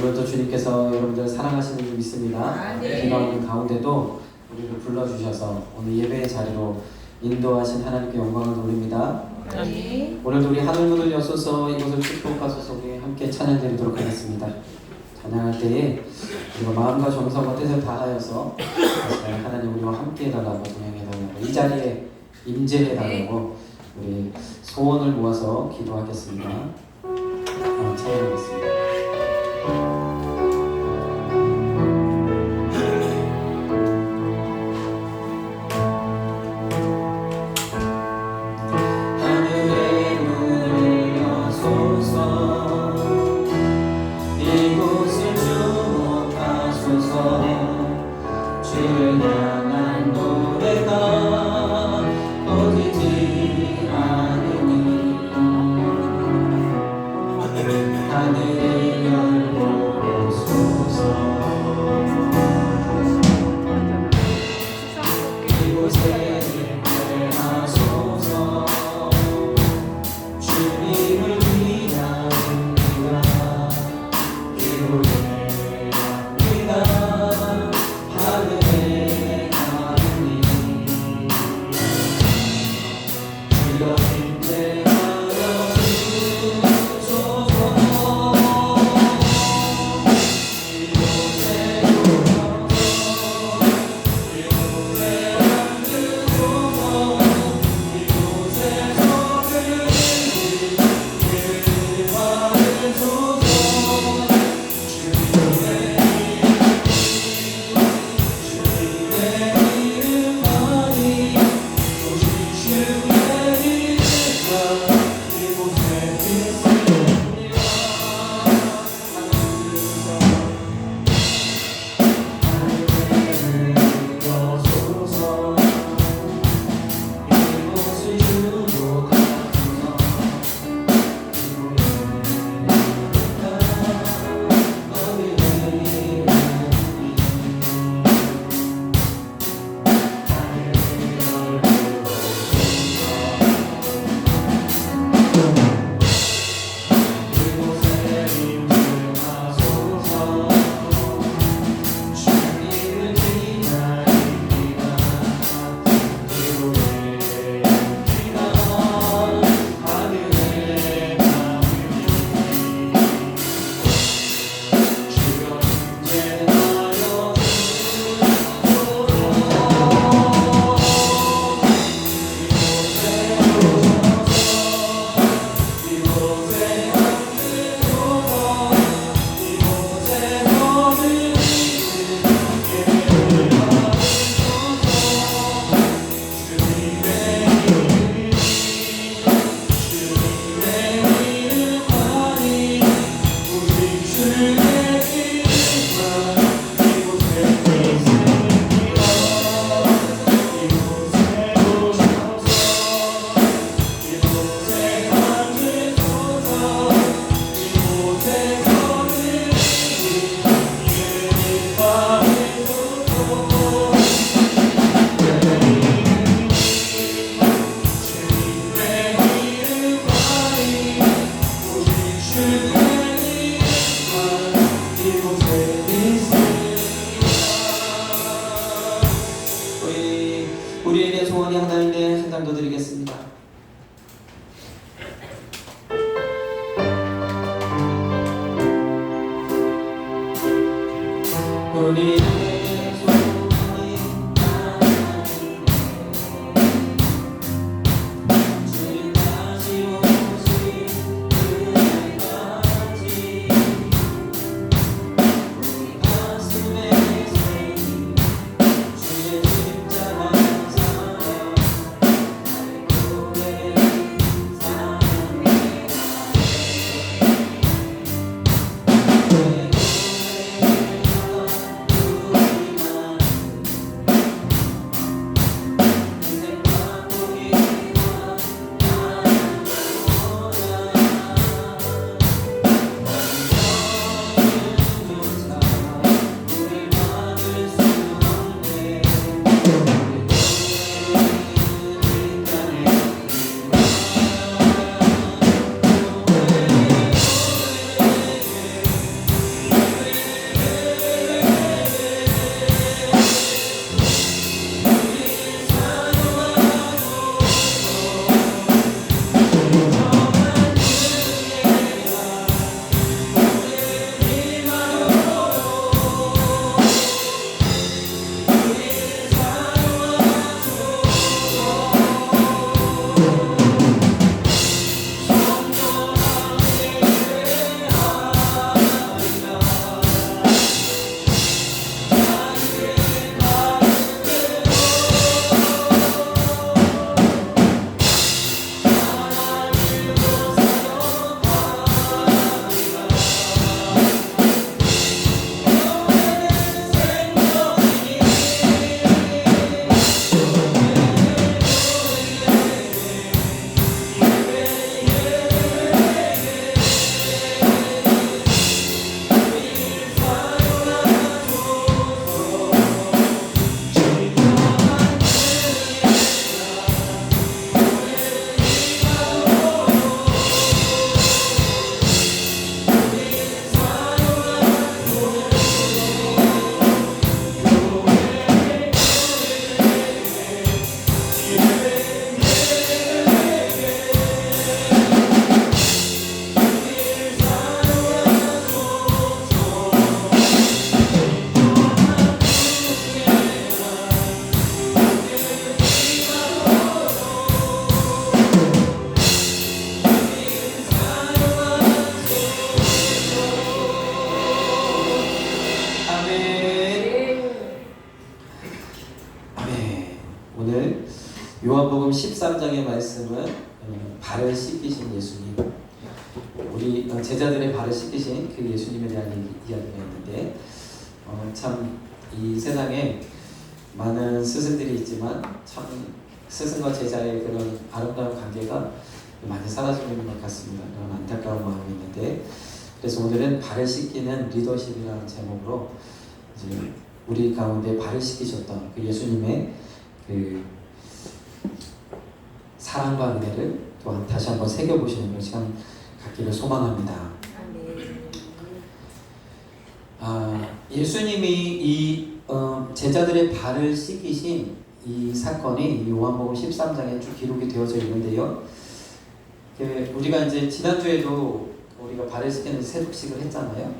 오늘도 주님께서 여러분들 사랑하시는 줄 믿습니다. 네. 비가 오는 가운데도 우리를 불러주셔서 오늘 예배의 자리로 인도하신 하나님께 영광을 돌립니다. 네. 오늘도 우리 하늘문을 여소서 이곳을 축복하소서. 우리 함께 찬양드리도록 하겠습니다. 찬양할 때에 우리가 마음과 정성과 뜻을 다하여서 하나님 우리와 함께 해달라고 동행해달라고 이 자리에 임재해달라고 우리 소원을 모아서 기도하겠습니다. 찬양하겠습니다. 우리에게 소원이 하나인데 한 장 더 드리겠습니다. 우리에게 소원이 하나인데 주님까지 오실 그날까지 우리 가슴에 새긴 주의 십자가 13장의 말씀은 발을 씻기신 예수님, 우리 제자들의 발을 씻기신 그 예수님에 대한 이야기가 있는데 참 이 세상에 많은 스승들이 있지만 참 스승과 제자의 그런 아름다운 관계가 많이 사라지고 있는 것 같습니다. 그런 안타까운 마음이 있는데, 그래서 오늘은 발을 씻기는 리더십이라는 제목으로 이제 우리 가운데 발을 씻기셨던 그 예수님의 그 사랑과 은혜를 또한 다시 한번 새겨보시는 시간 갖기를 소망합니다. 예수님이 이 제자들의 발을 씻기신 이 사건이 요한복음 13장에 쭉 기록이 되어져 있는데요. 우리가 이제 지난주에도 우리가 발을 씻기는 세족식을 했잖아요.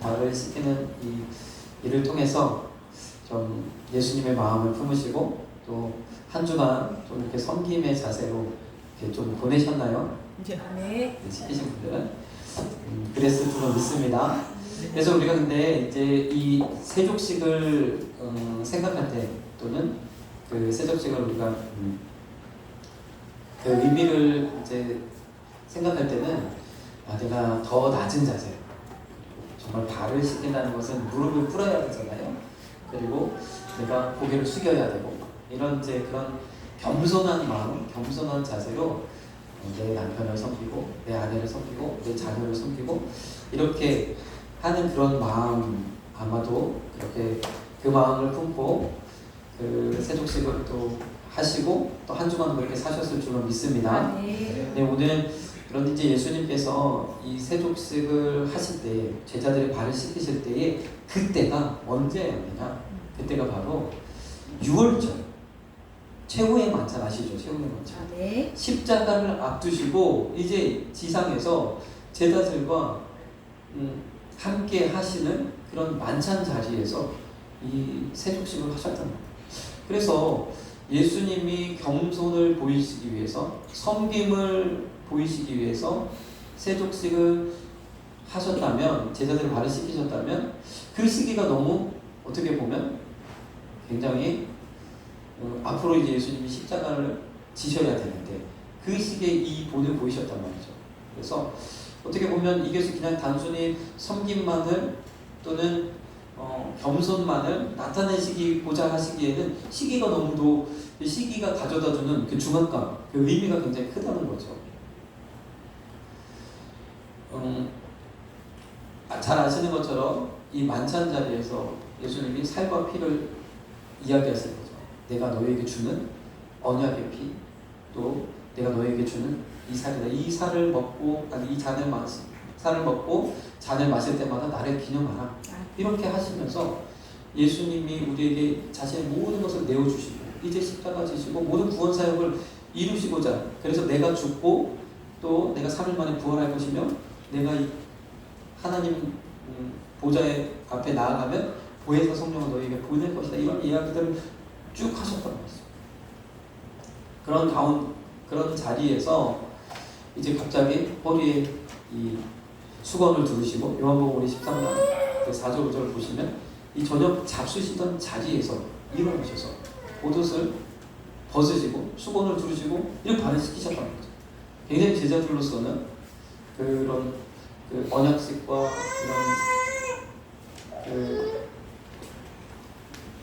발을 씻기는 이 일을 통해서 좀 예수님의 마음을 품으시고 또 한 주간 좀 이렇게 섬김의 자세로 이렇게 좀 보내셨나요? 네. 씻기신 분들은 그랬을 줄로 믿습니다. 그래서 우리가 근데 이제 이 세족식을 생각할 때 또는 그 세족식을 우리가 그 의미를 이제 생각할 때는 내가 더 낮은 자세, 정말 발을 씻긴다는 것은 무릎을 꿇어야 되잖아요. 그리고 내가 고개를 숙여야 되고 이런 이제 그런 겸손한 마음, 겸손한 자세로 내 남편을 섬기고 내 아내를 섬기고 내 자녀를 섬기고 이렇게 하는 그런 마음, 아마도 그렇게 그 마음을 품고 그 세족식을 또 하시고 또 한 주간 그렇게 사셨을 줄로 믿습니다. 네, 오늘 그런데 이제 예수님께서 이 세족식을 하실 때 제자들의 발을 씻기실 때에 그때가 언제였느냐? 그때가 바로 6월절 최후의 만찬 아시죠? 최후의 만찬. 네. 십자가를 앞두시고 이제 지상에서 제자들과 함께 하시는 그런 만찬 자리에서 이 세족식을 하셨단 말이에요. 그래서 예수님이 겸손을 보이시기 위해서, 섬김을 보이시기 위해서 세족식을 하셨다면, 제자들을 발을 씻기셨다면 그 시기가 너무 어떻게 보면 굉장히 앞으로 이제 예수님이 십자가를 지셔야 되는데 그 시기에 이 본을 보이셨단 말이죠. 그래서 어떻게 보면 이것이 그냥 단순히 섬김만을 또는 겸손만을 나타내시고자 하시기에는 시기가 너무도 시기가 가져다주는 그 중압감, 그 의미가 굉장히 크다는 거죠. 잘 아시는 것처럼 이 만찬 자리에서 예수님이 살과 피를 이야기하실 거죠. 내가 너에게 주는 언약의 피, 또 내가 너에게 주는 이 살이다. 이 살을 먹고 아니 이 살을 먹고 잔을 마실 때마다 나를 기념하라. 이렇게 하시면서 예수님이 우리에게 자신의 모든 것을 내어주시고 이제 십자가 지시고 모든 구원 사역을 이루시고자, 그래서 내가 죽고 또 내가 3일 만에 부활할 것이며 내가 하나님 보좌의 앞에 나아가면 보혜사 성령을 너희에게 보낼 것이다. 이런 이야기들을 쭉 하셨단 말이죠. 그런 자리에서 이제 갑자기 허리에 이 수건을 두르시고 요한복음 우리 13장 4절 5절을 보시면 이 저녁 잡수시던 자리에서 일어나셔서 옷을 벗으시고 수건을 두르시고 이렇게 발을 씻기셨단 말이죠. 굉장히 제자들로서는 그런 그 언약식과 이런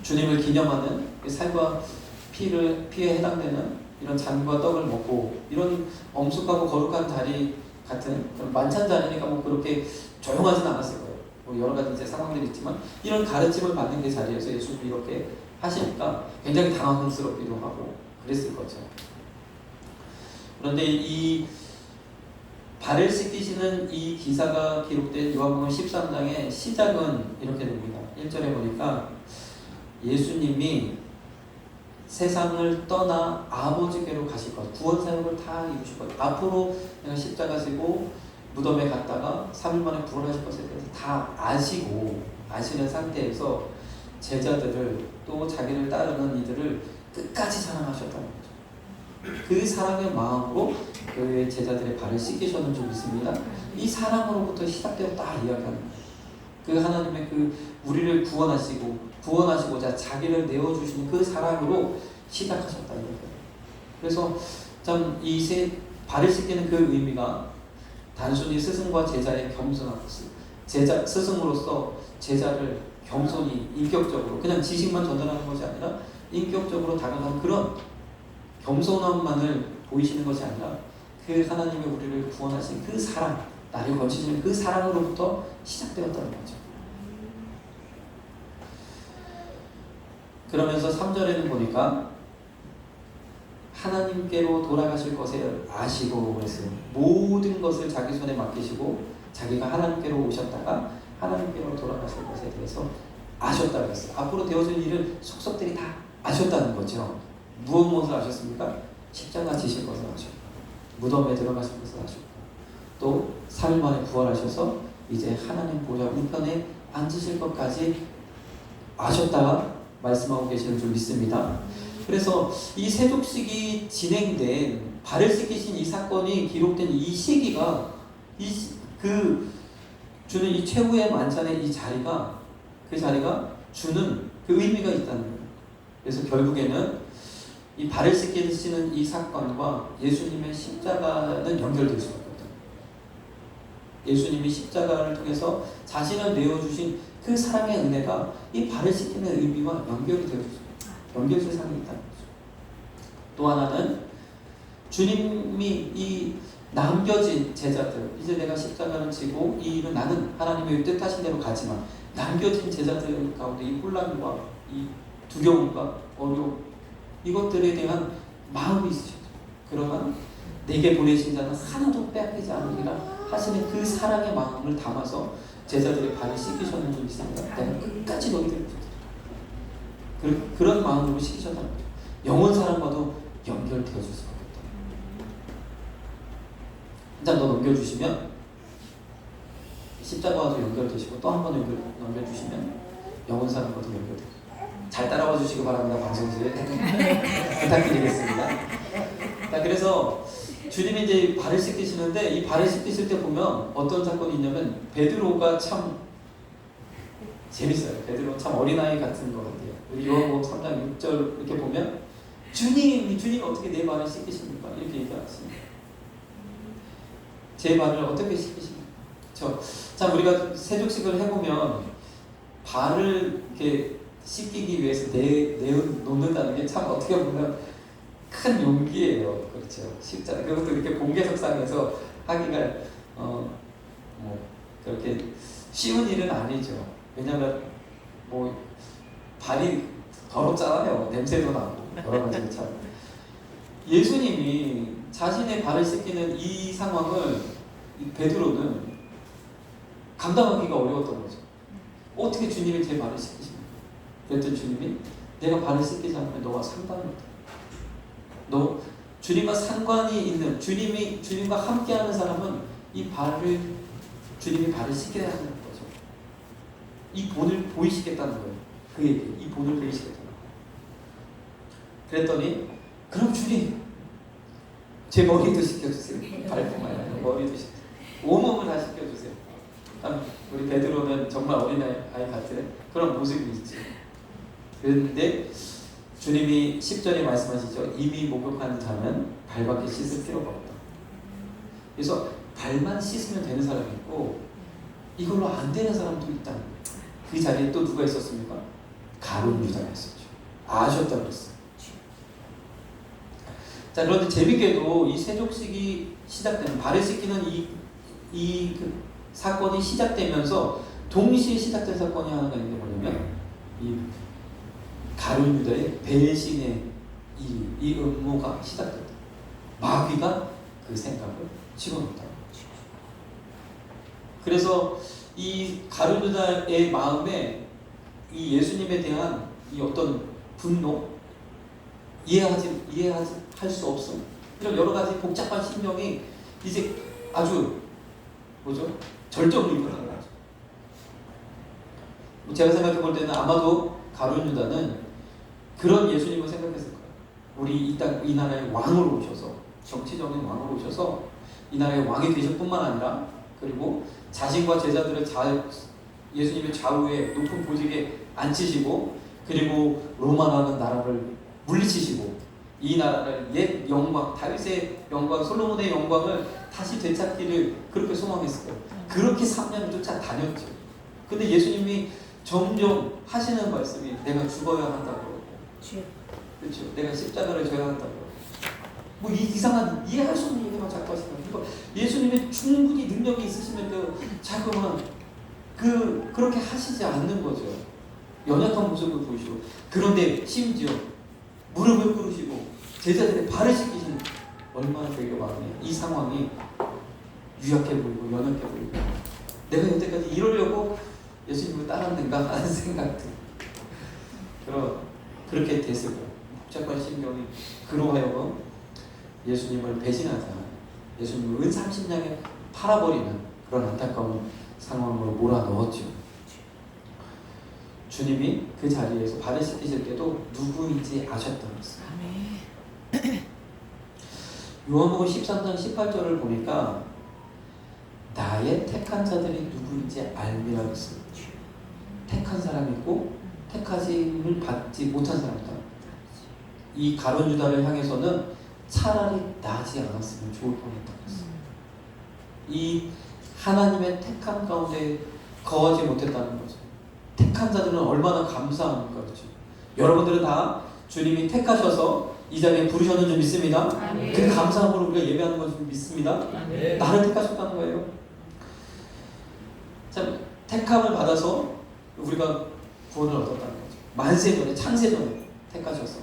주님을 기념하는 그 살과 피에 해당되는 이런 잔과 떡을 먹고 이런 엄숙하고 거룩한 자리 같은 그런 만찬 자리니까 뭐 그렇게 조용하진 않았을 거예요. 뭐 여러 가지 이제 상황들이 있지만 이런 가르침을 받는 그 자리에서 예수님이 이렇게 하시니까 굉장히 당황스럽기도 하고 그랬을 거죠. 그런데 이 발을 씻기시는 이 기사가 기록된 요한복음 13장의 시작은 이렇게 됩니다. 1절에 보니까 예수님이 세상을 떠나 아버지께로 가실 것, 구원 사역을 다 이루실 것, 앞으로 내가 십자가 지고 무덤에 갔다가 3일 만에 부활하실 것에 대해서 다 아시는 상태에서 제자들을 또 자기를 따르는 이들을 끝까지 사랑하셨다는 거죠. 그 사랑의 마음으로 그 제자들의 발을 씻기셨는 줄 믿습니다. 이 사랑으로부터 시작되었다 이야기하는 거예요. 그 하나님의 그 우리를 구원하시고자 자기를 내어주시는 그 사랑으로 시작하셨다 이거예요. 그래서 참 이 발을 씻기는 그 의미가 단순히 스승과 제자의 겸손한 스승으로서 제자를 겸손히 인격적으로 그냥 지식만 전달하는 것이 아니라 인격적으로 다가가는 그런 겸손함만을 보이시는 것이 아니라 그 하나님의 우리를 구원하신 그 사랑, 나를 건지시는 그 사랑으로부터 시작되었다는 거죠. 그러면서 3절에는 보니까 하나님께로 돌아가실 것을 아시고 그랬어요. 모든 것을 자기 손에 맡기시고 자기가 하나님께로 오셨다가 하나님께로 돌아가실 것에 대해서 아셨다고 했어요. 앞으로 되어질 일을 속속들이 다 아셨다는 거죠. 무엇을 아셨습니까? 십자가 지실 것을 아셨고 무덤에 들어가실 것을 아셨고 또 3일 만에 부활하셔서 이제 하나님 보좌 우편에 앉으실 것까지 아셨다가 말씀하고 계시는 줄 믿습니다. 그래서 이 세족식이 진행된 발을 씻기신 이 사건이 기록된 이 시기가 주는 이 최후의 만찬의 이 자리가 그 자리가 주는 그 의미가 있다는 거예요. 그래서 결국에는 이 발을 씻기시는 이 사건과 예수님의 십자가는 연결될 수가 없거든요. 예수님이 십자가를 통해서 자신을 내어주신 그 사랑의 은혜가 이 발을 씻기는 의미와 연결이 되어있어요. 연결세상이 있다는 거죠. 또 하나는 주님이 이 남겨진 제자들, 이제 내가 십자가를 지고 이 일은 나는 하나님의 뜻하신 대로 가지만 남겨진 제자들 가운데 이 혼란과 이 두려움과 어려움 이것들에 대한 마음이 있으셔요. 그러나 내게 보내신 자는 하나도 빼앗기지 않으리라 하시는 그 사랑의 마음을 담아서 제자들의 발을 씻기셨는 줄 믿습니다. 내가 끝까지 너희들을 붙들리라. 그런 마음으로 씻기셨다는 거죠. 영원 사랑과도 연결되어질 수가 없다. 한 장 더 넘겨주시면 십자가와도 연결되시고 또 한 번 넘겨주시면 영원 사랑과도 연결되고 잘 따라와 주시기 바랍니다. 방송국에 부탁드리겠습니다. 자, 그래서 주님이 이제 발을 씻기시는데 이 발을 씻기실 때 보면 어떤 사건이 있냐면 베드로가 참 재밌어요. 베드로 참 어린아이 같은 것 같아요. 우리 요한복음 3장 6절 이렇게 보면 주님이 어떻게 내 발을 씻기십니까? 이렇게 얘기하십니다. 제 발을 어떻게 씻기십니까? 참 우리가 세족식을 해보면 발을 이렇게 씻기기 위해서 내놓는다는 게 참 어떻게 보면 큰 용기예요. 그렇죠. 십자가 그것도 이렇게 공개석상에서 하기가 그렇게 쉬운 일은 아니죠. 왜냐하면 발이 더럽잖아요. 냄새도 나고 여러 가지 참. 예수님이 자신의 발을 씻기는 이 상황을 베드로는 감당하기가 어려웠던 거죠. 어떻게 주님이 제 발을 씻기십니까? 그랬더니 주님이 내가 발을 씻기지 않으면 너가 상관이 없다. 너 주님과 상관이 있는 주님과 함께하는 사람은 주님이 발을 씻겨야 하는 거죠. 이 본을 보이시겠다는 거예요. 그에게 이 본을 보이시겠다는 거예요. 그랬더니 그럼 주님 제 머리도 씻겨주세요. 발뿐만 아니라 머리도 씻겨주세요. 온몸을 다 씻겨주세요. 우리 베드로는 정말 어린아이 같은 그런 모습이 있지. 그런데 주님이 10절에 말씀하시죠. 이미 목욕한 자는 발밖에 씻을 필요가 없다. 그래서 발만 씻으면 되는 사람이 있고 이걸로 안 되는 사람도 있다. 그 자리에 또 누가 있었습니까? 가룟 유다가 있었죠. 아셨다고 그랬어요. 자, 그런데 재밌게도 이 세족식이 시작되는 발을 씻기는 그 사건이 시작되면서 동시에 시작된 사건이 하나가 있는데 뭐냐면 이 가룟 유다의 배신의 이 음모가 시작됐다. 마귀가 그 생각을 집어넣었다. 그래서 이 가룟 유다의 마음에 이 예수님에 대한 이 어떤 분노, 이해할 수 없음, 이런 여러 가지 복잡한 심정이 이제 아주 절정을 이루는 거죠. 제가 생각해 볼 때는 아마도 가룟 유다는 그런 예수님을 생각했을 거예요. 우리 이 나라의 왕으로 오셔서 정치적인 왕으로 오셔서 이 나라의 왕이 되실 뿐만 아니라 그리고 자신과 제자들을 예수님의 좌우에 높은 보직에 앉히시고 그리고 로마라는 나라를 물리치시고 이 나라를 옛 영광, 다윗의 영광, 솔로몬의 영광을 다시 되찾기를 그렇게 소망했을 거예요. 그렇게 3년을 쫓아다녔죠. 근데 예수님이 점점 하시는 말씀이 내가 죽어야 한다고. 그렇죠. 내가 십자가를 져야 한다고. 뭐 이상한 이해할 수 없는 얘기만 자꾸 하시는 거예요. 그러니까 예수님이 충분히 능력이 있으시면도 자꾸만 그렇게 하시지 않는 거죠. 연약한 모습을 보이시고, 그런데 심지어 무릎을 꿇으시고 제자들의 발을 씻기시는, 얼마나 되게 마음이 이 상황이 유약해 보이고 연약해 보이고, 내가 여태까지 이러려고 예수님을 따랐는가 하는 생각도 그렇게 됐을 거예요. 복잡한 심경이 그로 하여금 예수님을 배신하자, 예수님을 은30냥에 팔아버리는 그런 안타까운 상황으로 몰아넣었죠. 주님이 그 자리에서 발을 씻기실 때도 누구인지 아셨다면서요. 요한복음 13장 18절을 보니까 나의 택한 자들이 누구인지 알미라 했어요. 택한 사람이 있고 택하심을 받지 못한 사람이다. 이 가룟 유다를 향해서는 차라리 나지 않았으면 좋을 뻔했다고 했어요. 이 하나님의 택함 가운데 거하지 못했다는 거죠. 택한 자들은 얼마나 감사합니까? 그렇죠? 여러분들은 다 주님이 택하셔서 이 자리에 부르셨는 줄 믿습니다. 그 감사함으로 우리가 예배하는 것을 믿습니다. 나를 택하셨다는 거예요. 참, 택함을 받아서 우리가 구원을 얻었다는 거죠. 만세전에, 창세전에 택하셔서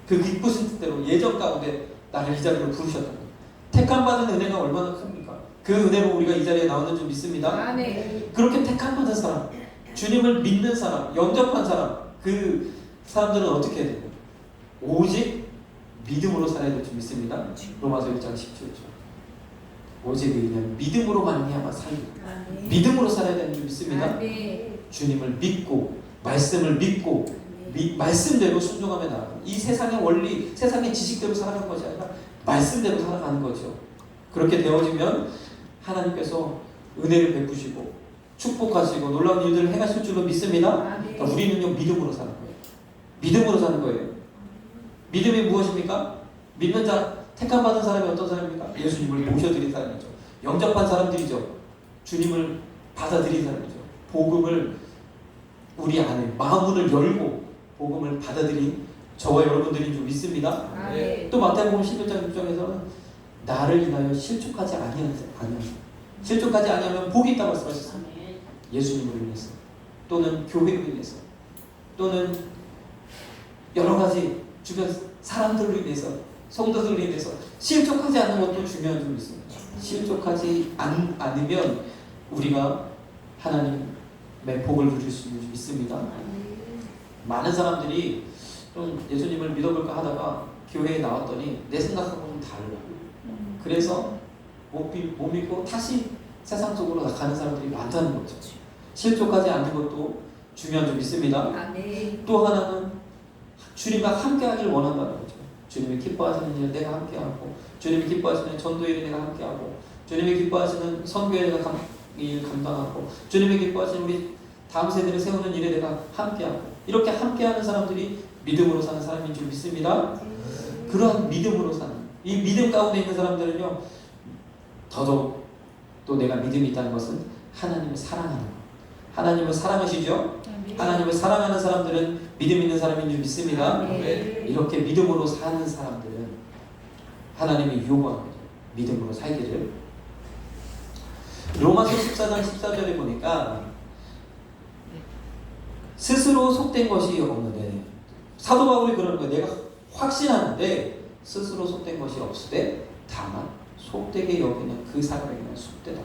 그 기쁘신 뜻대로 예정 가운데 나를 이 자리로 부르셨다는 거예요. 택함 받은 은혜가 얼마나 큽니까? 그 은혜로 우리가 이 자리에 나오는 줄 믿습니다. 그렇게 택함 받은 사람, 주님을 믿는 사람, 영접한 사람, 그 사람들은 어떻게 해야 돼요? 오직 믿음으로 살아야 될 줄 믿습니다. 로마서 1장 17절. 오직 그냥 믿음으로 말미암아 살고, 믿음으로 살아야 되는 줄 믿습니다. 주님을 믿고, 말씀을 믿고, 말씀대로 순종하며 나아가는, 이 세상의 원리, 세상의 지식대로 살아가는 것이 아니라 말씀대로 살아가는 거죠. 그렇게 되어지면 하나님께서 은혜를 베푸시고 축복하시고 놀라운 일들을 행하실 줄로 믿습니다. 그러니까 우리는요, 믿음으로 사는 거예요. 믿음으로 사는 거예요. 믿음이 무엇입니까? 믿는 자, 택함 받은 사람이 어떤 사람입니까? 예수님을 모셔드린 사람이죠. 영접한 사람들이죠. 주님을 받아들인 사람이죠. 복음을 우리 안에 마음문을 열고 복음을 받아들인 저와 여러분들인 줄 믿습니다. 또 마태복음 11장 6장에서는 나를 인하여 실족하지 아니하는 실족하지 아니하면 복이 있다고 말씀하셨습니다. 예수님을 위해서, 또는 교회를 위해서, 또는 여러 가지 주변 사람들로 인해서, 성도들로 인해서 실족하지 않는 것도 중요한 줄 믿습니다. 실족하지 않으면 우리가 하나님의 복을 누릴 수 있는 줄 믿습니다. 많은 사람들이 좀 예수님을 믿어볼까 하다가 교회에 나왔더니 내 생각하고는 달라. 그래서 못 믿고 다시 세상 속으로 가는 사람들이 많다는 거죠. 실족하지 않는 것도 중요한 줄 믿습니다. 또 하나는 주님과 함께하기를 원한다는 거죠. 주님이 기뻐하시는 일 내가 함께하고, 주님이 기뻐하시는 전도일을 내가 함께하고, 주님이 기뻐하시는 선교에 내가 일 감당하고, 주님이 기뻐하시는 우리 다음 세대를 세우는 일에 내가 함께하고, 이렇게 함께하는 사람들이 믿음으로 사는 사람인 줄 믿습니다. 그러한 믿음으로 사는, 이 믿음 가운데 있는 사람들은요, 더더욱 또 내가 믿음이 있다는 것은 하나님을 사랑하는 것. 하나님을 사랑하시죠? 하나님을 사랑하는 사람들은 믿음 있는 사람인 줄 믿습니다. 이렇게 믿음으로 사는 사람들은 하나님이 요구하는 거죠. 믿음으로 살기를. 로마서 14장 14절에 보니까 스스로 속된 것이 없는데, 사도 바울이 그러는 거예요. 내가 확신하는데 스스로 속된 것이 없으되 다만 속되게 여기는 그 사람에게는 속되다.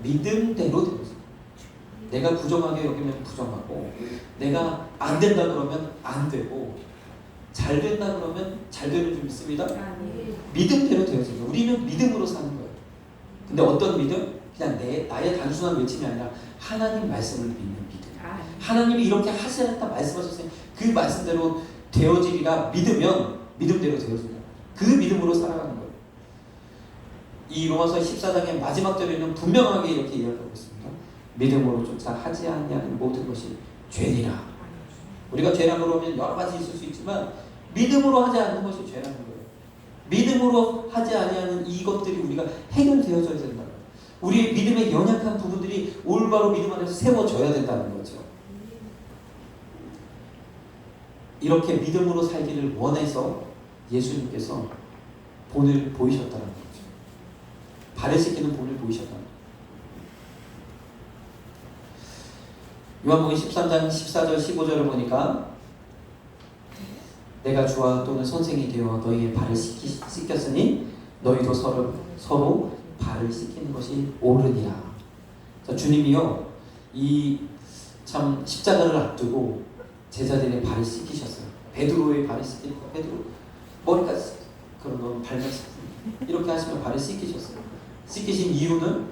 믿음대로 되는, 내가 부정하게 여기면 부정하고, 내가 안 된다 그러면 안 되고, 잘 된다 그러면 잘 되는 줄 믿습니다. 믿음대로 되어집니다. 우리는 믿음으로 사는 거예요. 근데 어떤 믿음? 그냥 나의 단순한 외침이 아니라 하나님 말씀을 믿는 믿음. 하나님이 이렇게 하시겠다 말씀하셨으니 그 말씀대로 되어지리라 믿으면 믿음대로 되어진다. 그 믿음으로 살아가는 거예요. 이 로마서 14장의 마지막 절에는 분명하게 이렇게 이야기하고 있습니다. 믿음으로조차 하지 아니하는 모든 것이 죄니라. 우리가 죄라고 그러면 여러 가지 있을 수 있지만 믿음으로 하지 않는 것이 죄라는 거예요. 믿음으로 하지 아니하는 이것들이 우리가 해결되어져야 된다. 우리 믿음의 연약한 부분들이 올바로 믿음 안에서 세워져야 된다는 거죠. 이렇게 믿음으로 살기를 원해서 예수님께서 본을 보이셨다는 거죠. 발을 씻기는 본을 보이셨다는 거죠. 요한복음 13장 14절 15절을 보니까 내가 주와 또는 선생이 되어 너희의 발을 씻겼으니 너희도 서로 발을 씻기는 것이 옳으니라. 자, 주님이요 이 참 십자가를 앞두고 제자들의 발을 씻기셨어요. 베드로의 발을 씻기니까 베드로 머리까지 그런 건 발만 씻고 이렇게 하시면 발을 씻기셨어요. 씻기신 이유는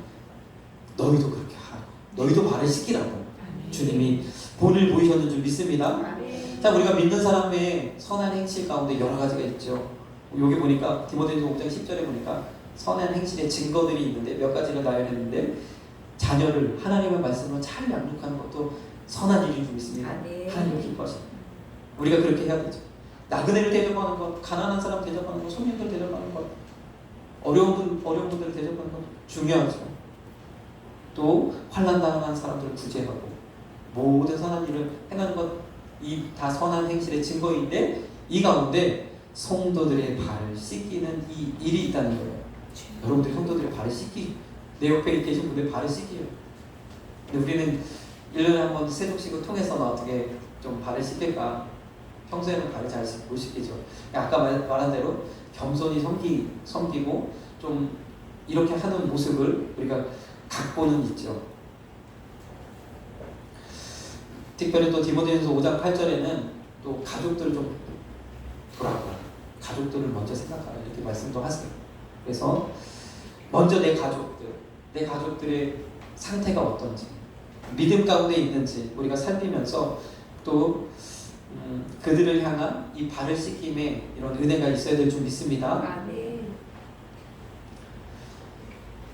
너희도 그렇게 하라고, 너희도 발을 씻기라고 주님이 본을 보이셨는 줄 믿습니다. 자, 우리가 믿는 사람의 선한 행실 가운데 여러 가지가 있죠. 여기 보니까 디모데전서 5장 10절에 보니까 선한 행실의 증거들이 있는데 몇 가지를 나열했는데 자녀를 하나님의 말씀으로 잘 양육하는 것도 선한 일인 줄 믿습니다. 하나님을 기뻐하십니다. 우리가 그렇게 해야 되죠. 나그네를 대접하는 것, 가난한 사람 대접하는 것, 손님들 대접하는 것, 어려운 분들을 대접하는 것 중요하죠. 또 환난 당한 사람들을 구제하고 모든 선한 일을 행하는 것, 이 다 선한 행실의 증거인데 이 가운데 성도들의 발을 씻기는 이 일이 있다는 거예요. 여러분들이 성도들의 발을 내 옆에 계신 분들의 발을 씻기요. 근데 우리는 1년에 한 번 세족식을 통해서는 어떻게 좀 발을 씻길까? 평소에는 발을 잘 못 씻기죠. 아까 말한 대로 겸손히 섬기고 좀 이렇게 하는 모습을 우리가 각본은 있죠. 특별히 또 디모데전서 5장 8절에는 또 가족들을 좀 돌아보라. 가족들을 먼저 생각하라. 이렇게 말씀도 하세요. 그래서 먼저 내 가족들의 상태가 어떤지, 믿음 가운데 있는지 우리가 살피면서 또 그들을 향한 이 발을 씻김에 이런 은혜가 있어야 될 줄 믿습니다.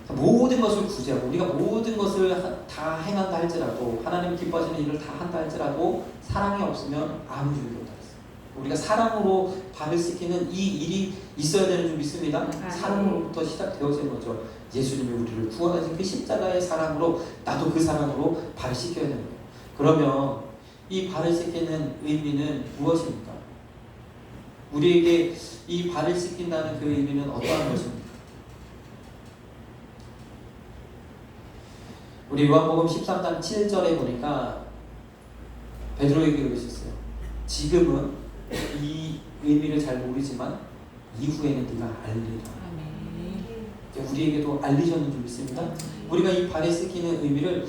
모든 것을 구제하고 우리가 모든 것을 다 행한다 할지라도 하나님 기뻐하시는 일을 다 한다 할지라도 사랑이 없으면 아무 유익이 없다 했어요. 우리가 사랑으로 발을 씻기는 이 일이 있어야 되는 줄 믿습니다. 사랑으로부터 시작되어지는 거죠. 예수님이 우리를 구원하신 그 십자가의 사랑으로 나도 그 사랑으로 발을 씻겨야 되는 거예요. 그러면 이 발을 씻기는 의미는 무엇입니까? 우리에게 이 발을 씻긴다는 그 의미는 어떠한 것입니까? 우리 요한복음 13장 7절에 보니까 베드로에게 그러셨어요. 지금은 이 의미를 잘 모르지만 이후에는 네가 알리라. 우리에게도 알리셨는 줄 믿습니다. 우리가 이 발에 씻기는 의미를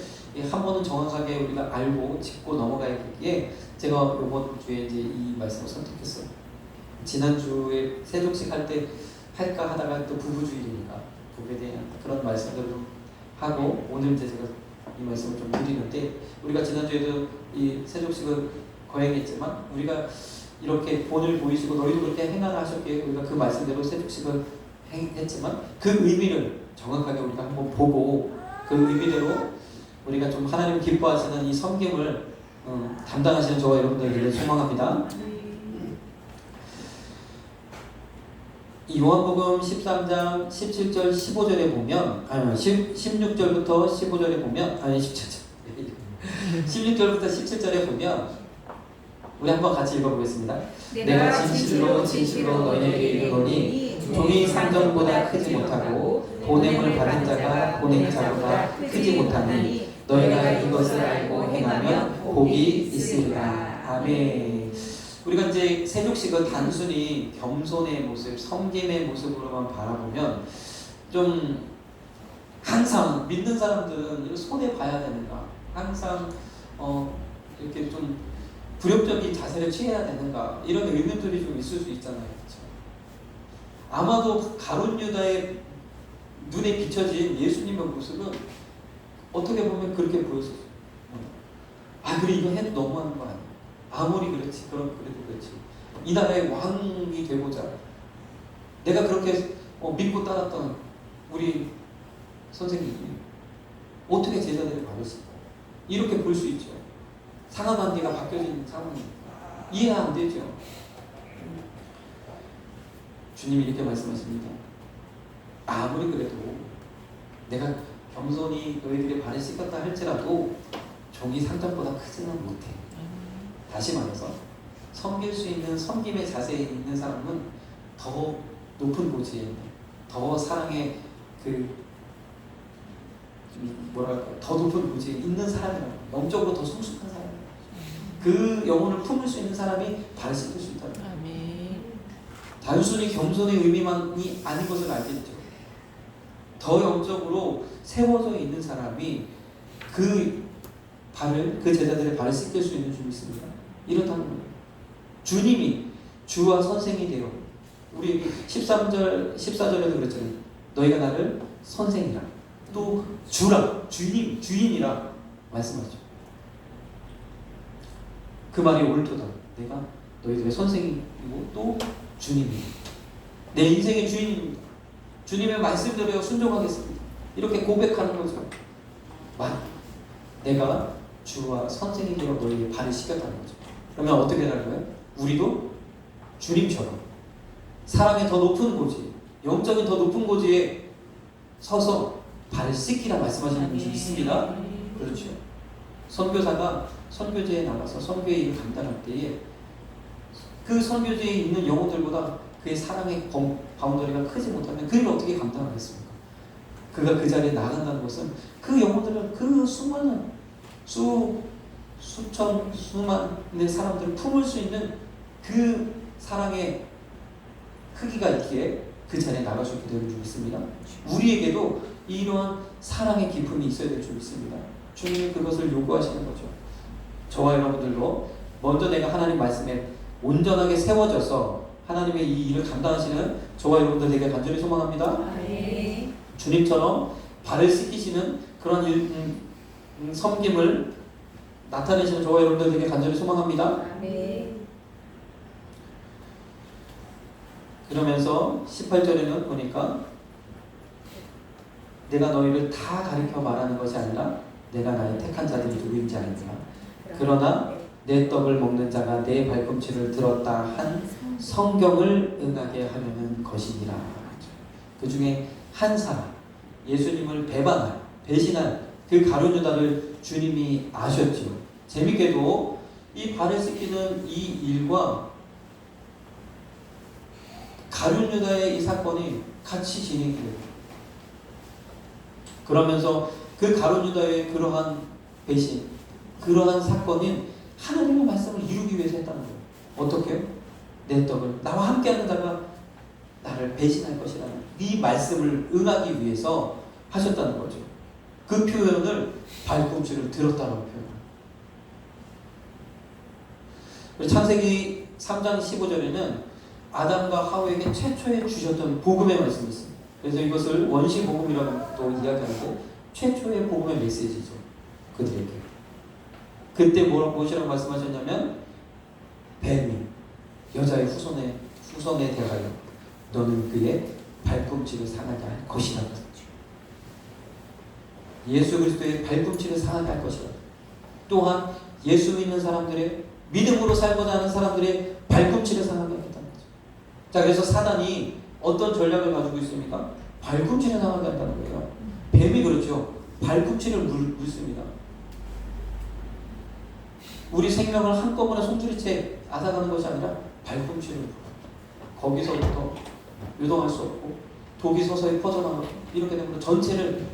한 번은 정확하게 우리가 알고 짚고 넘어가야겠기에 제가 이번 주에 이제 이 말씀을 선택했어요. 지난주에 세족식 할 때 할까 하다가 또 부부주일이니까 부부에 대한 그런 말씀들을 하고 오늘 이제 제가 이 말씀을 좀 드리는데 우리가 지난주에도 이 세족식을 거행했지만 우리가 이렇게 본을 보이시고 너희도 그렇게 행하라 하셨기에 우리가 그 말씀대로 세족식을 했지만 그 의미를 정확하게 우리가 한번 보고 그 의미대로 우리가 좀 하나님 기뻐하시는 이 섬김을 담당하시는 저와 여러분들에게 소망합니다. 이 요한복음 13장 17절 15절에 보면 16절부터 15절에 보면 16절부터 17절에 보면 우리 한번 같이 읽어보겠습니다. 내가 진실로 너희에게 이르노니 종이 상전보다 크지 못하고 보냄을 받은 자가 보낸 자보다 크지 못하니 너희가 이것을 알고 행하면 복이 있으리라. 아멘. 우리가 이제 세족식을 단순히 겸손의 모습, 섬김의 모습으로만 바라보면 좀 항상 믿는 사람들은 손해 봐야 되는가, 항상 이렇게 좀 굴욕적인 자세를 취해야 되는가 이런 의문들이 좀 있을 수 있잖아요. 그렇죠? 아마도 가룟 유다의 눈에 비춰진 예수님의 모습은 어떻게 보면 그렇게 보였어요. 그래 이거 해도 너무하는 거 아니야? 아무리 그렇지, 그래도 그렇지. 이 나라의 왕이 되고자 내가 그렇게 믿고 따랐던 우리 선생님이 어떻게 제자들을 받으실까? 이렇게 볼 수 있죠. 상하 관계가 바뀌어진 상황이 이해 안 되죠. 주님이 이렇게 말씀하십니다. 아무리 그래도 내가 겸손히 너희들의 발을 씻겼다 할지라도 종이 상장보다 크지는 못해. 다시 말해서 섬길 수 있는 섬김의 자세에 있는 사람은 더 높은 고지에 있는, 더 사랑의 더 높은 고지에 있는 사람이라고, 영적으로 더 성숙한 사람이라고. 그 영혼을 품을 수 있는 사람이 발을 씻길 수 있다는 거예요. 단순히 겸손의 의미만이 아닌 것을 알겠죠. 더 영적으로 세워져 있는 사람이 그 제자들의 발을 씻길 수 있는 줄이 있습니다. 이렇다는 거예요. 주님이 주와 선생이 되어, 우리 14절에도 그랬잖아요. 너희가 나를 선생이라, 또 주라, 주인이라 말씀하죠. 그 말이 옳도다. 내가 너희들의 선생이고 또 주님이다. 내 인생의 주인입니다. 주님의 말씀대로 순종하겠습니다. 이렇게 고백하는 거죠. 내가 주와 선생이 되어 너희의 발을 씻겼다는 거죠. 그러면 어떻게 되는 거예요? 우리도 주님처럼 사랑의 더 높은 고지, 영적인 더 높은 고지에 서서 발을 씻기라 말씀하시는 분이 있습니다. 그렇죠. 선교사가 선교제에 나가서 선교의 일을 감당할 때에 그 선교제에 있는 영혼들보다 그의 사랑의 바운더리가 크지 못하면 그 일을 어떻게 감당하겠습니까? 그가 그 자리에 나간다는 것은 그 영혼들을, 그 수많은 수천 수만의 사람들을 품을 수 있는 그 사랑의 크기가 있기에 그 자리에 나갈 수 있게 되는 줄 믿습니다. 우리에게도 이러한 사랑의 기쁨이 있어야 될 줄 믿습니다. 주님이 그것을 요구하시는 거죠. 저와 여러분들도 먼저 내가 하나님 말씀에 온전하게 세워져서 하나님의 이 일을 감당하시는 저와 여러분들 되게 간절히 소망합니다. 네. 주님처럼 발을 씻기시는 그런 섬김을 나타내시는 저와 여러분들 되게 간절히 소망합니다. 네. 그러면서 18절에는 보니까 내가 너희를 다 가르쳐 말하는 것이 아니라 내가 나의 택한 자들이 누구인지 알지라. 그러나 내 떡을 먹는 자가 내 발꿈치를 들었다 한 성경을 응하게 하려는 것이니라. 그 중에 한 사람, 예수님을 배신할 그 가룟 유다를 주님이 아셨죠. 재밌게도 이 발을 씻기는 이 일과 가룟 유다의 이 사건이 같이 진행이 돼요. 그러면서 그 가룟 유다의 그러한 배신, 그러한 사건은 하나님의 말씀을 이루기 위해서 했다는 거예요. 어떻게? 내 떡을 나와 함께하는 자가 나를 배신할 것이라는 이 말씀을 응하기 위해서 하셨다는 거죠. 그 표현을 발꿈치를 들었다고 표현합니다. 창세기 3장 15절에는 아담과 하와에게 최초에 주셨던 복음의 말씀이 있습니다. 그래서 이것을 원시 복음이라고 또 이야기하는데 최초의 복음의 메시지죠. 그들에게. 그때 무엇이라고 말씀하셨냐면 뱀이 여자의 후손에 대하여 너는 그의 발꿈치를 상하게 할 것이다. 예수 그리스도의 발꿈치를 상하게 할 것이다. 또한 예수 믿는 사람들의 믿음으로 살고자 하는 사람들의 발꿈치를 상하게 하겠다는 거죠. 자, 그래서 사단이 어떤 전략을 가지고 있습니까? 발꿈치를 상하게 한다는 거예요. 뱀이 그렇죠. 발꿈치를 물습니다. 우리 생명을 한꺼번에 송두리째 앗아가는 것이 아니라 발꿈치를 물어요. 거기서부터 유동할 수 없고 독이 서서히 퍼져나가고 이렇게 되면 전체를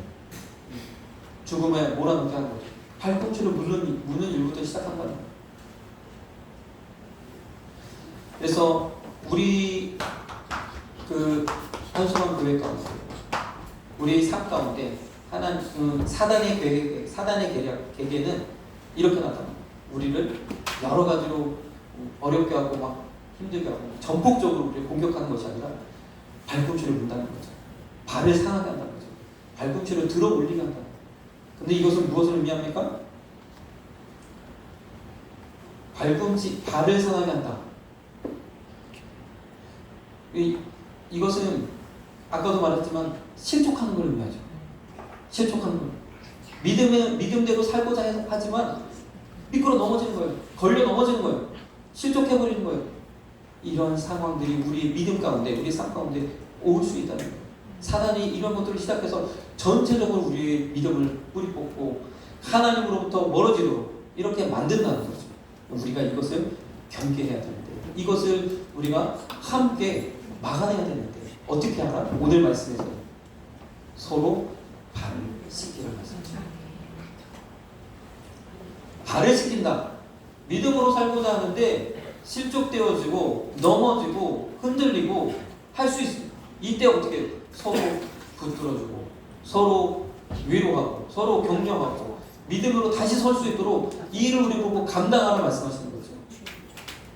죽음에 몰아넣게 하는 거죠. 발꿈치를 무는 일부터 시작한다는 거예요. 그래서 우리 그 한수원 교회 가운데 우리 삶 가운데 사단의 계계는 이렇게 나타납니다. 우리를 여러 가지로 어렵게 하고 막 힘들게 하고 전폭적으로 우리를 공격하는 것이 아니라 발꿈치를 문다는 거죠. 발을 상하게 한다는 거죠. 발꿈치를 들어 올리게 한다는 거죠. 근데 이것은 무엇을 의미합니까? 발을 상하게 한다. 이것은 아까도 말했지만 실족하는 걸 의미하죠. 실족하는 거. 믿음대로 살고자 하지만 미끄러 넘어지는 거예요. 걸려 넘어지는 거예요. 실족해버리는 거예요. 이런 상황들이 우리의 믿음 가운데, 우리의 삶 가운데 올 수 있다는 거예요. 사단이 이런 것들을 시작해서 전체적으로 우리의 믿음을 뿌리 뽑고 하나님으로부터 멀어지도록 이렇게 만든다는 거죠. 우리가 이것을 경계해야 되는데, 이것을 우리가 함께 막아내야 되는데 어떻게 하라? 오늘 말씀에서 서로 발을 씻기라는 말씀이죠. 발을 씻긴다. 믿음으로 살고자 하는데 실족되어지고 넘어지고 흔들리고 할 수 있습니다. 이때 어떻게 해요? 서로 붙들어주고 서로 위로하고 서로 격려하고 믿음으로 다시 설 수 있도록 이 일을 우리 보고 감당하라 말씀하시는 거죠.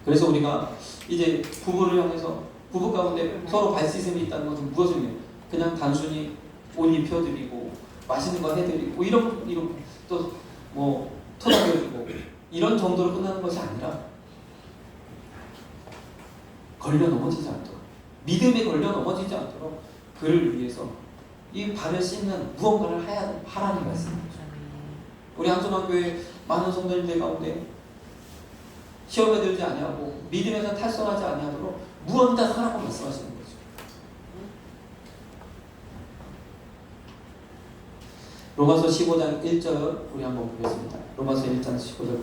그래서 우리가 이제 부부를 향해서 부부 가운데 서로 발 씻음이 있다는 것은 무엇이냐? 그냥 단순히 옷 입혀드리고 맛있는 거 해드리고 이런 또 뭐 토닥여주고 이런 정도로 끝나는 것이 아니라 걸려 넘어지지 않도록, 믿음에 걸려 넘어지지 않도록 그를 위해서 이 발을 씻는 무언가를 하라는 말씀입니다. 우리 한손한교회 많은 성도님들 가운데 시험에 들지 아니하고 믿음에서 탈선하지 아니하도록 무언가 하라고 말씀하시는 거죠. 로마서 15장 1절 우리 한번 보겠습니다. 로마서 1장 15절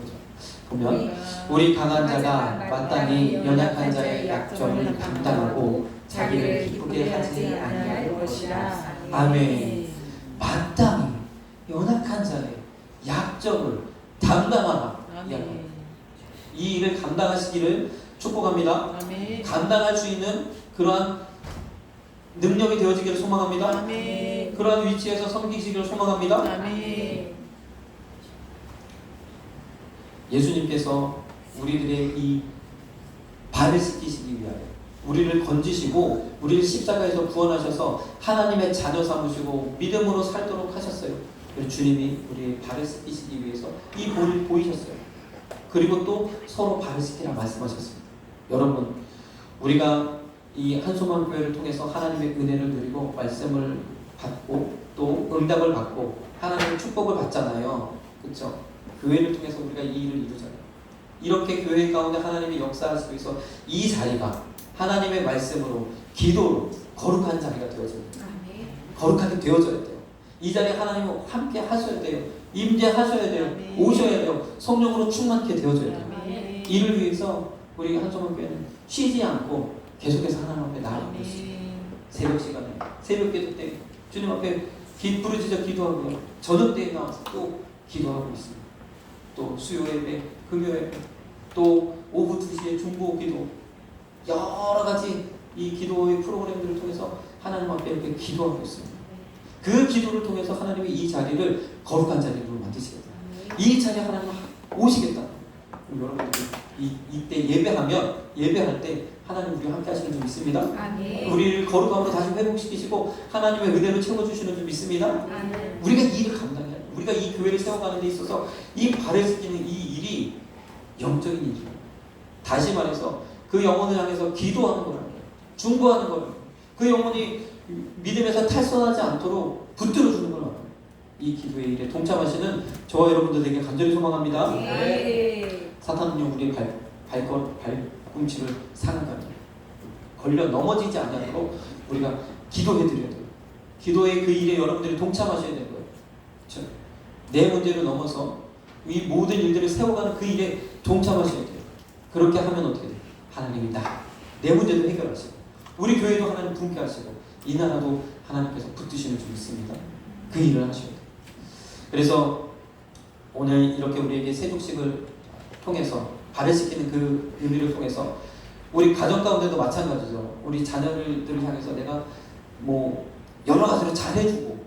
보면 우리 강한 자가 마땅히 연약한 자의 약점을 감당하고 자기를 기쁘게 하지 아니할 것이라. 아멘. 마땅히 연약한 자의 약점을 담당하라. 이 일을 감당하시기를 축복합니다. 아멘. 감당할 수 있는 그러한 능력이 되어지기를 소망합니다. 아멘. 그러한 위치에서 섬기시기를 소망합니다. 아멘. 예수님께서 우리들의 이 발을 씻기시기 위하여 우리를 건지시고 우리를 십자가에서 구원하셔서 하나님의 자녀 삼으시고 믿음으로 살도록 하셨어요. 그래서 주님이 우리의 발을 씻기시기 위해서 이 볼을 보이셨어요. 그리고 또 서로 발을 씻기라 말씀하셨습니다. 여러분, 우리가 이 한소만 교회를 통해서 하나님의 은혜를 누리고 말씀을 받고 또 응답을 받고 하나님의 축복을 받잖아요. 그렇죠? 교회를 통해서 우리가 이 일을 이루잖아요. 이렇게 교회 가운데 하나님의 역사하시고 있어 이 자리가 하나님의 말씀으로 기도로 거룩한 자리가 되어져야 돼요. 거룩하게 되어져야 돼요. 이 자리에 하나님과 함께 하셔야 돼요. 임재하셔야 돼요. 오셔야 돼요. 성령으로 충만케 되어져야 돼요. 이를 위해서 우리 한소만 교회는 쉬지 않고 계속해서 하나님 앞에 나아가고 있습니다. 새벽 시간에, 새벽 기도 때 주님 앞에 부르짖어 기도하고요. 저녁 때에 나와서 또 기도하고 있습니다. 또 수요 예배, 금요 예배, 또 오후 2시에 중보 기도, 여러 가지 이 기도의 프로그램들을 통해서 하나님 앞에 이렇게 기도하고 있습니다. 그 기도를 통해서 하나님이 이 자리를 거룩한 자리로 만드시겠다. 이 자리에 하나님 오시겠다. 여러분들 이때 예배할 때 하나님 우리와 함께 하시는 줄 믿습니다. 아멘. 우리를 거룩함으로 다시 회복시키시고 하나님의 은혜로 채워주시는 줄 믿습니다. 아멘. 우리가 이 일을 감당해야 돼요. 우리가 이 교회를 세워가는 데 있어서 이 발을 씻기는 이 일이 영적인 일이에요. 다시 말해서 그 영혼을 향해서 기도하는 거라는 거예요. 중보하는 거라는 거예요. 그 영혼이 믿음에서 탈선하지 않도록 붙들어주는 거라는 거예요. 이 기도의 일에 동참하시는 저와 여러분들에게 간절히 소망합니다. 네. 사탄은요 우리의 발꿈치를 상하게 걸려 넘어지지 않도록 우리가 기도해드려야 돼요. 기도의 그 일에 여러분들이 동참하셔야 되는 거예요. 그렇죠? 내 문제를 넘어서 이 모든 일들을 세워가는 그 일에 동참하셔야 돼요. 그렇게 하면 어떻게 돼요? 하나님이 내 문제도 해결하시고 우리 교회도 하나님 분께 하시고 이 나라도 하나님께서 붙드시는 줄 믿습니다. 그 일을 하셔야 돼요. 그래서 오늘 이렇게 우리에게 세족식을 통해서 발을 씻기는 그 의미를 통해서 우리 가정 가운데도 마찬가지죠. 우리 자녀들을 향해서 내가 뭐 여러 가지로 잘해주고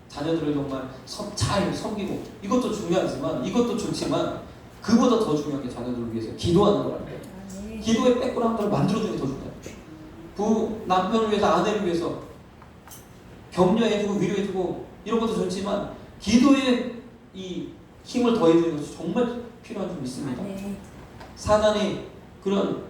자녀들을 정말 잘 섬기고 이것도 중요하지만 이것도 좋지만 그보다 더 중요한 게 자녀들을 위해서 기도하는 거라는 거예요. 기도의 백그라운드를 만들어주는 게 더 중요해요. 남편을 위해서 아내를 위해서 격려해주고 위로해주고 이런 것도 좋지만 기도에 이 힘을 더해주는 것이 정말 필요한 줄 믿습니다. 사단이 그런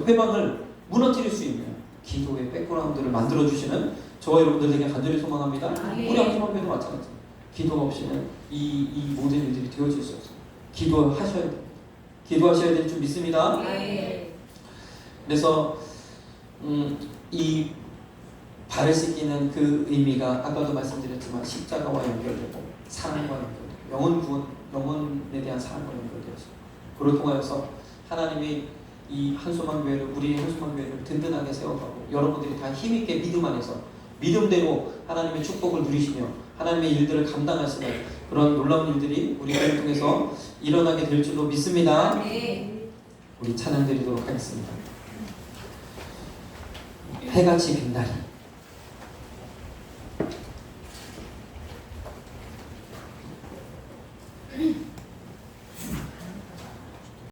회방을 무너뜨릴 수 있는 기도의 백그라운드를 만들어주시는 저와 여러분들에게 간절히 소망합니다. 우리 한소만교회도 마찬가지입니다. 기도가 없이는 이 모든 일들이 되어질 수 없어요. 기도하셔야 돼요. 기도하셔야 될 줄 믿습니다. 네. 그래서 이 발을 씻기는 그 의미가 아까도 말씀드렸지만 십자가와 연결되고 사랑과 연결되고 영혼 구원, 영혼에 대한 사랑과 연결되어서 그를 통하여서 하나님이 이 한소망교회를, 우리의 한소망교회를 든든하게 세워가고 여러분들이 다 힘있게 믿음 안에서 믿음대로 하나님의 축복을 누리시며 하나님의 일들을 감당하시는 그런 놀라운 일들이 우리를 통해서 일어나게 될 줄로 믿습니다. 우리 찬양 드리도록 하겠습니다. 해같이 빛나리